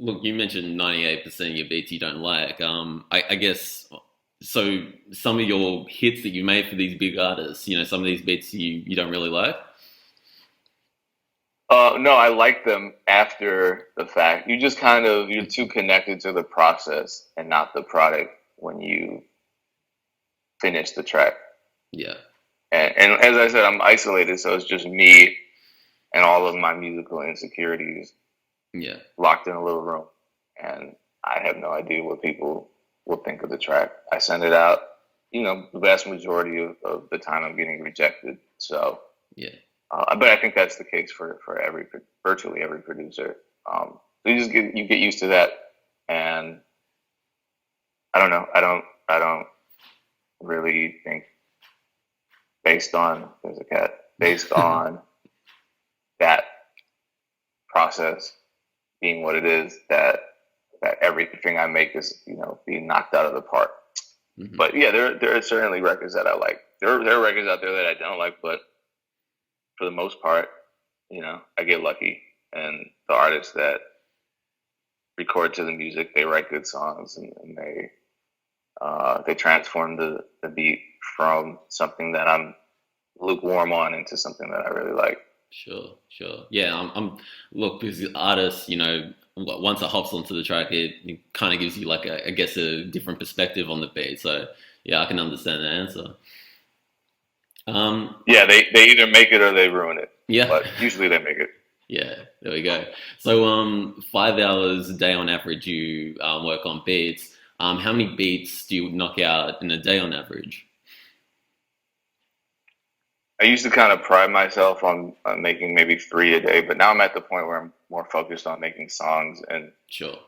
look, you mentioned 98% of your beats you don't like. I guess so. Some of your hits that you made for these big artists, some of these beats you don't really like. No, I like them after the fact. You just kind of you're too connected to the process and not the product when you finish the track. Yeah, And as I said, I'm isolated, so it's just me and all of my musical insecurities yeah, locked in a little room. And I have no idea what people will think of the track. I send it out. The vast majority of the time I'm getting rejected. So, yeah. but I think that's the case for virtually every producer. So you get used to that, and I don't know. I don't really think based on there's a cat based on that process being what it is that everything I make is being knocked out of the park. Hmm. But yeah, there are certainly records that I like. There are records out there that I don't like, but for the most part, I get lucky, and the artists that record to the music, they write good songs, and they transform the beat from something that I'm lukewarm on into something that I really like. Sure, sure. Yeah, look, because the artist, once it hops onto the track, it kind of gives you like I guess a different perspective on the beat. So yeah, I can understand the answer. Um, Yeah, they either make it or they ruin it, yeah, but usually they make it. yeah. There we go. So 5 hours a day on average, you work on beats. How many beats do you knock out in a day on average? I used to kind of pride myself on making maybe three a day, but now I'm at the point where I'm more focused on making songs and Sure.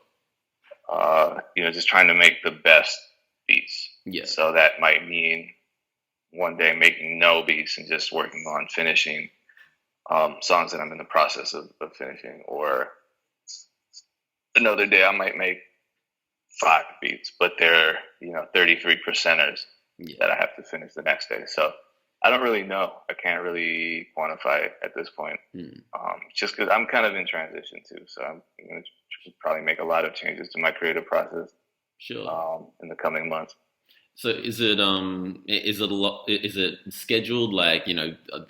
just trying to make the best beats. Yeah. So that might mean one day making no beats and just working on finishing songs that I'm in the process of finishing, or another day I might make five beats, but they're 33 percenters Yeah. that I have to finish the next day. So I don't really know. I can't really quantify it at this point. Hmm. Just because I'm kind of in transition too, so I'm going to probably make a lot of changes to my creative process Sure. in the coming months. So is it a lot, is it scheduled like,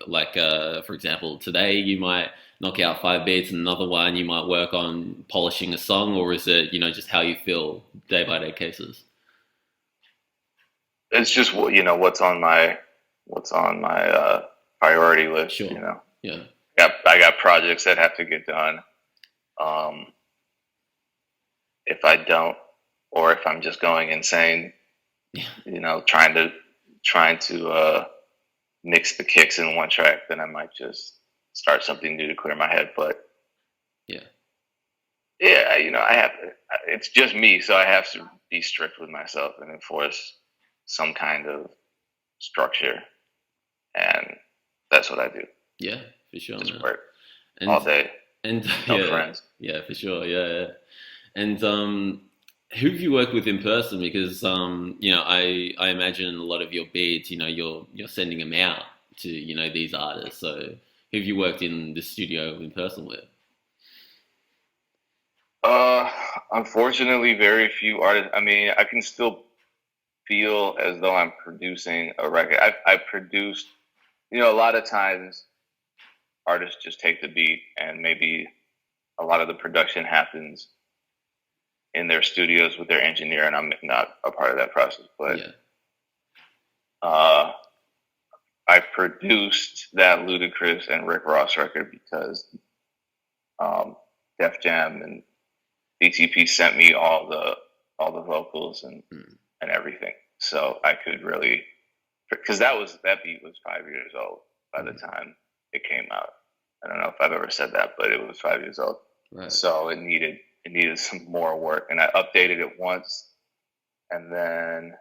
like for example, today you might knock out 5 beats and another one you might work on polishing a song, or is it, just how you feel day by day cases? It's just what's on my priority list. Sure. Yeah. I got projects that have to get done. Um, if I don't, or if I'm just going insane, Yeah. trying to mix the kicks in one track, then I might just start something new to clear my head. But Yeah. yeah, I have to. It's just me, so I have to be strict with myself and enforce some kind of structure, and that's what I do. Yeah, for sure, Just man. work all And day, and no yeah, friends. yeah, for sure. Yeah, yeah. And who have you worked with in person? Because I imagine a lot of your beats, you're sending them out to these artists. So who have you worked in the studio in person with? Uh, Unfortunately, very few artists. I mean, I can still feel as though I'm producing a record. I produced, a lot of times artists just take the beat and maybe a lot of the production happens in their studios with their engineer, and I'm not a part of that process. But Yeah, uh, I produced that Ludacris and Rick Ross record because um, Def Jam and DTP sent me all the vocals mm, and everything, so I could really because that beat was 5 years old by the mm, time it came out. I don't know if I've ever said that, but it was 5 years old, right. so it needed some more work, and I updated it once, and then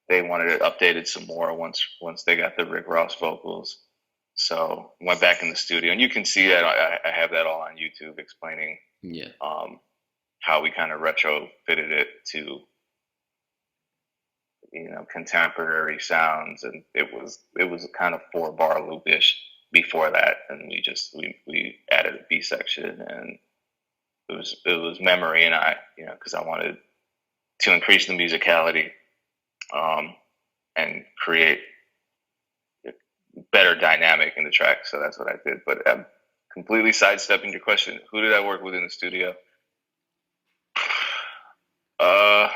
they wanted it updated some more once they got the Rick Ross vocals. So went back in the studio, and you can see that I have that all on YouTube explaining Yeah, um, how we kind of retrofitted it to contemporary sounds, and it was kind of 4 bar loopish before that, and we added a B section and it was memory, and because I wanted to increase the musicality, um, and create a better dynamic in the track. So that's what I did. But I'm completely sidestepping your question. Who did I work with in the studio? Uh,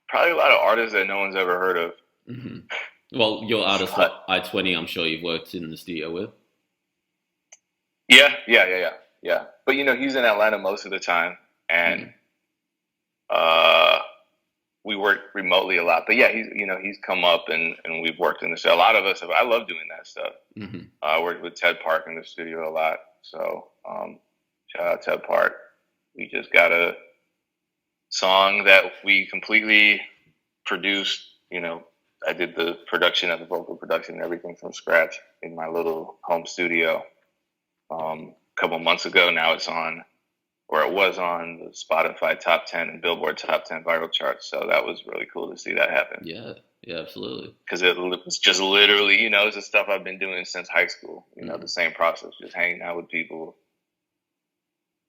Probably a lot of artists that no one's ever heard of. Hmm. Well, your artist But I-20, I'm sure you've worked in the studio with. yeah. But he's in Atlanta most of the time, and Mm. uh, we work remotely a lot. But yeah, he's come up, and we've worked in the show. A lot of us have. I love doing that stuff. Hmm. I worked with Ted Park in the studio a lot. So shout out Ted Park. We just got a song that we completely produced. I did the production and the vocal production and everything from scratch in my little home studio. A couple months ago, now it was on the Spotify top 10 and Billboard top 10 viral charts. So that was really cool to see that happen. Yeah, yeah, absolutely. Because it was just literally, it's the stuff I've been doing since high school. Mm. The same process, just hanging out with people,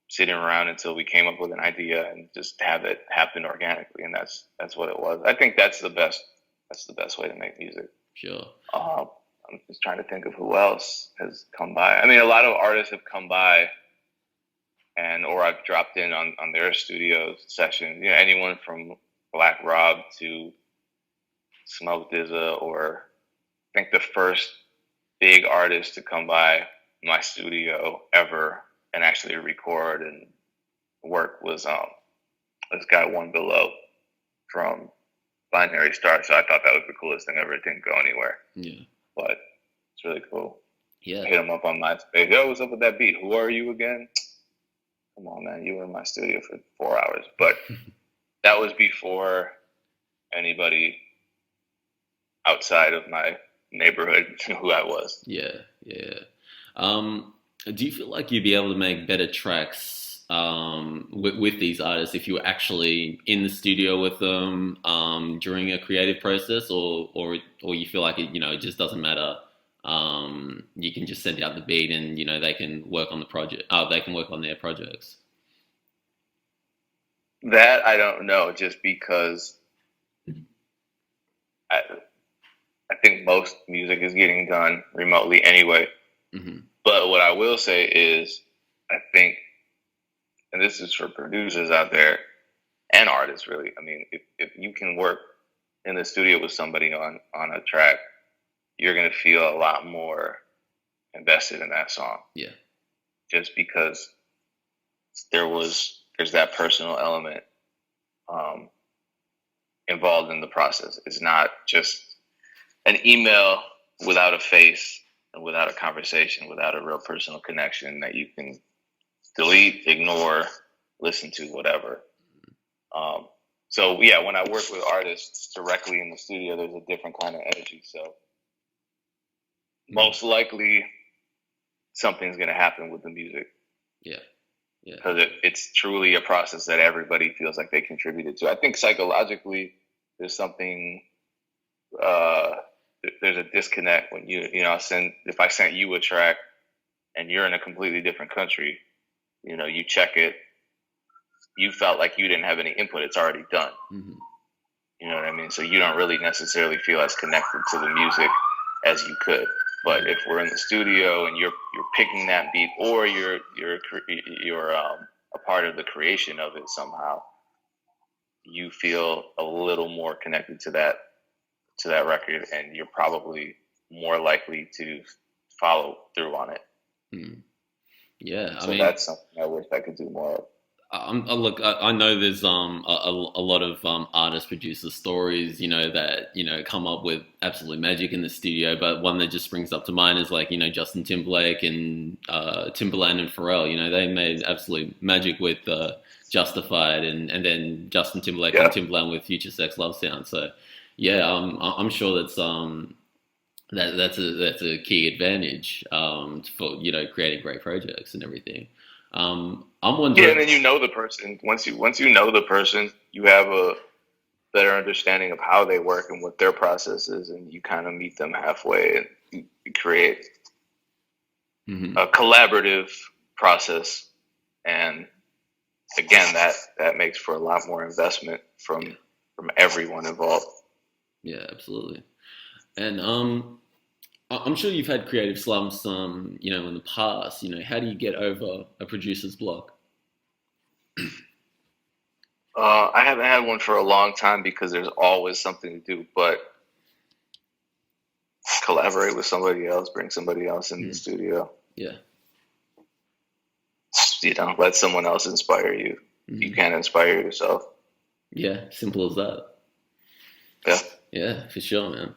sitting around until we came up with an idea and just have it happen organically. And that's what it was. I think that's the best. That's the best way to make music. Sure. Uh, I'm just trying to think of who else has come by. I mean, a lot of artists have come by, or I've dropped in on their studio sessions. Anyone from Black Rob to Smoke DZA, or I think the first big artist to come by my studio ever and actually record and work was this guy One Below from Binary Star. So I thought that was the coolest thing ever. It didn't go anywhere, Yeah. but it's really cool. Yeah. Hit him up on MySpace. Yo, what's up with that beat? Who are you again? Come on, man. You were in my studio for 4 hours. But that was before anybody outside of my neighborhood knew who I was. Yeah. Yeah. Do you feel like you'd be able to make better tracks with these artists if you were actually in the studio with them during a creative process, or you feel like it just doesn't matter? You can just send out the beat, and they can work on the project. They can work on their projects. That I don't know, just because I, I think most music is getting done remotely anyway. Hmm. But what I will say is, I think, and this is for producers out there and artists, really. I mean, if you can work in the studio with somebody on a track, you're going to feel a lot more invested in that song, Yeah. just because there's that personal element um, involved in the process. It's not just an email without a face and without a conversation, without a real personal connection that you can delete, ignore, listen to, whatever. So yeah, when I work with artists directly in the studio, there's a different kind of energy. So Hmm. most likely something's going to happen with the music, Yeah. Yeah. because it's truly a process that everybody feels like they contributed to. I think psychologically, there's something, uh, there's a disconnect when if I sent you a track and you're in a completely different country, you check it, you felt like you didn't have any input. It's already done. Hmm. You know what I mean? So you don't really necessarily feel as connected to the music as you could. But Yeah. if we're in the studio and you're picking that beat, or you're a part of the creation of it somehow, you feel a little more connected to that record, and you're probably more likely to follow through on it. Hmm. Yeah. I So mean, that's something I wish I could do more of. look, I know there's a lot of artist producer stories, that come up with absolute magic in the studio. But one that just springs up to mind is like Justin Timberlake and Timberland and Pharrell. They made absolute magic with Justified, and then Justin Timberlake and Yeah, Timberland with Future Sex Love Sound. So yeah, I'm sure that's a key advantage for creating great projects and everything. I'm yeah, wondering. and then the person. Once you know the person, you have a better understanding of how they work and what their process is, and you kind of meet them halfway, and you create Mhm. a collaborative process And again, that makes for a lot more investment Yeah, from everyone involved. yeah, absolutely. And I'm sure you've had creative slumps, in the past. How do you get over a producer's block? I haven't had one for a long time because there's always something to do, but collaborate with somebody else, bring somebody else in the Mm, studio, yeah. let someone else inspire you. You Mm, can't inspire yourself. yeah, simple as that. Yeah. Yeah, for sure, man.